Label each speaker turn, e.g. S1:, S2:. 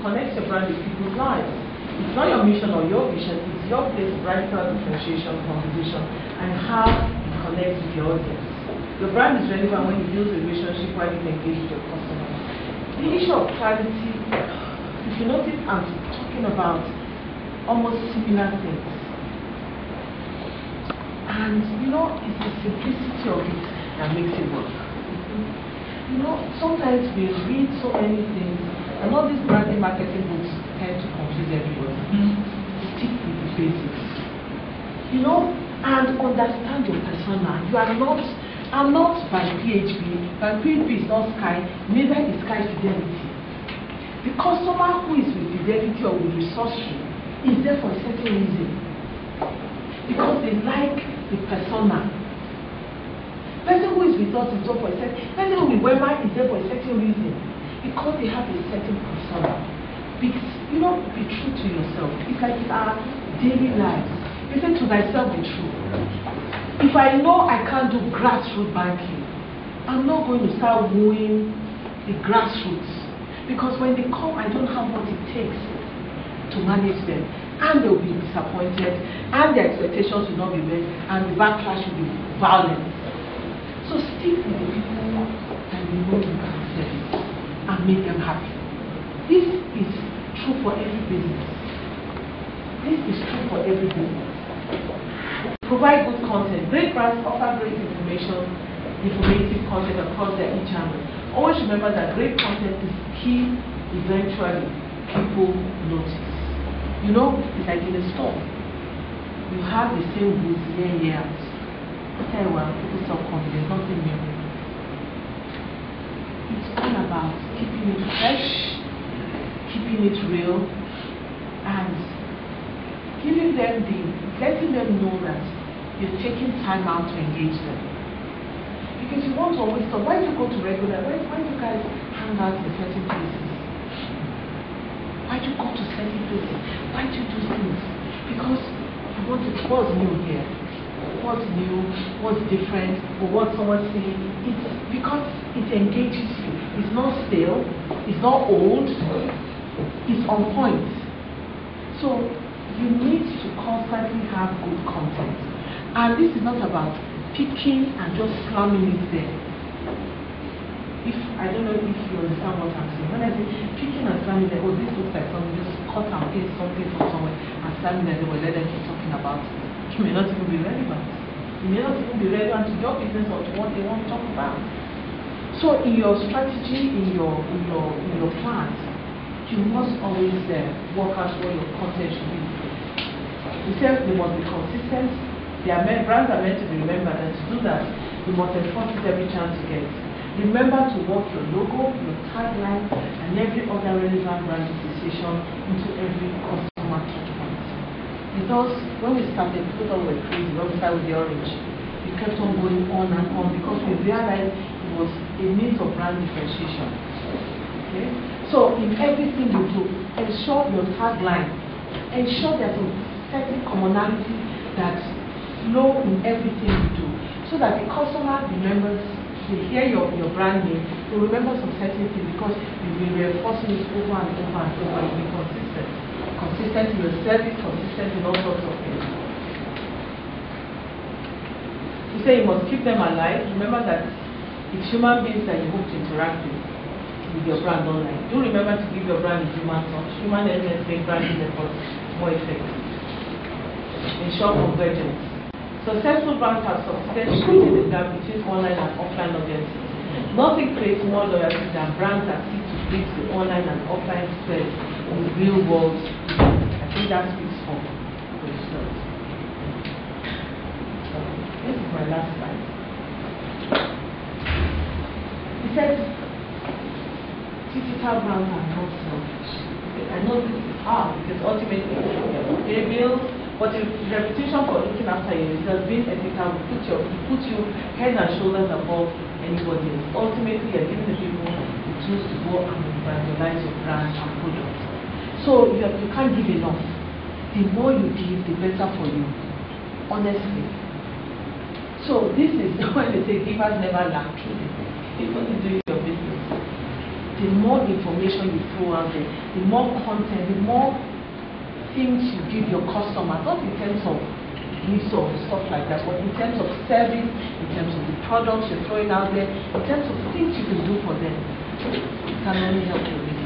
S1: connects your brand with people's lives. It's not your mission or your vision, it's your place of radical differentiation, conversation, and how it connects with your audience. Your brand is relevant when you build a relationship while you engage with your customers. The issue of clarity, if you notice, I'm talking about almost similar things. And you know, it's the simplicity of it that makes it work. You know, sometimes we read so many things, and all these branding marketing books tend to confuse everybody. Stick with the basics. You know, and understand your persona. You are not, I'm not by PhD, but PhD is not Sky, neither is Sky Fidelity. Because someone who is with Fidelity or with resourceful is there for a certain reason. Because they like the persona. Person who is with us is there for a certain reason. Person who is with Wema is there for a certain reason. Because they have a certain persona. Because, you know, be true to yourself. It's like in our daily lives. You say to thyself, be true. If I know I can't do grassroots banking, I'm not going to start wooing the grassroots. Because when they come, I don't have what it takes to manage them. And they'll be disappointed, and their expectations will not be met, and the backlash will be violent. So stick with the people that you know you can service and make them happy. This is true for every business. This is true for every business. Provide good content. Great brands offer great informative content across their e-channels. Always remember that great content is key. Eventually, people notice. You know, it's like in a store. You have the same goods year in, year out. After a while, people stop coming. There's nothing new. It's all about keeping it fresh, keeping it real, and giving them letting them know that you're taking time out to engage them. Because you want to always talk. Why do you go to regular? Why do you guys hang out in certain places? Why do you go to certain places? Why do you do things? Because you want to know what's new here, what's new, what's different, or what someone's saying. It's because it engages you. It's not stale, it's not old, it's on point. So you need to constantly have good content. And this is not about picking and just slamming it there. I don't know if you understand what I'm saying. When I say picking and slamming there, oh, this looks like something, just cut and paste something from somewhere and slamming there, they will let them keep talking about it. It may not even be relevant. It may not even be relevant to your business or to what they want to talk about. So in your strategy, in your plans, you must always work out what your content should be. We said they must be consistent. Brands are meant to be remembered, and to do that, you must enforce it every chance you get. Remember to work your logo, your tagline, and every other relevant brand association into every customer touchpoint. Because when we started, people thought we were crazy. When we started with the orange, we kept on going on and on because we realized it was a means of brand differentiation. Okay? So in everything you do, ensure your tagline, ensure there's a certain commonality that's flow in everything you do, so that the customer remembers. They hear your brand name, they remember some certain things because you've been reinforcing it over and over and over. You'll be consistent. Consistent in your service, consistent in all sorts of things. You say you must keep them alive. Remember that it's human beings that you hope to interact with your brand online. Do remember to give your brand a human touch. Human elements make branding efforts more effective. Ensure convergence. Successful brands have succeeded in bridging the gap between online and offline audiences. Nothing creates more loyalty than brands that seek to bridge the online and offline space in the real world. I think that speaks for itself. This is my last slide. He said, digital brands are not selfish. I know this is hard because ultimately they build. But the reputation for looking after you has been ethical. Put you head and shoulders above anybody else. Ultimately, you're giving the people the tools to go and evangelize your brand and product. So you can't give enough. The more you give, the better for you. Honestly. So this is when they say givers never lack. Truly, even in doing your business. the more information you throw out there, the more content, the more things you give your customers, not in terms of list of stuff like that, but in terms of service, in terms of the products you're throwing out there, in terms of things you can do for them. It can only help you.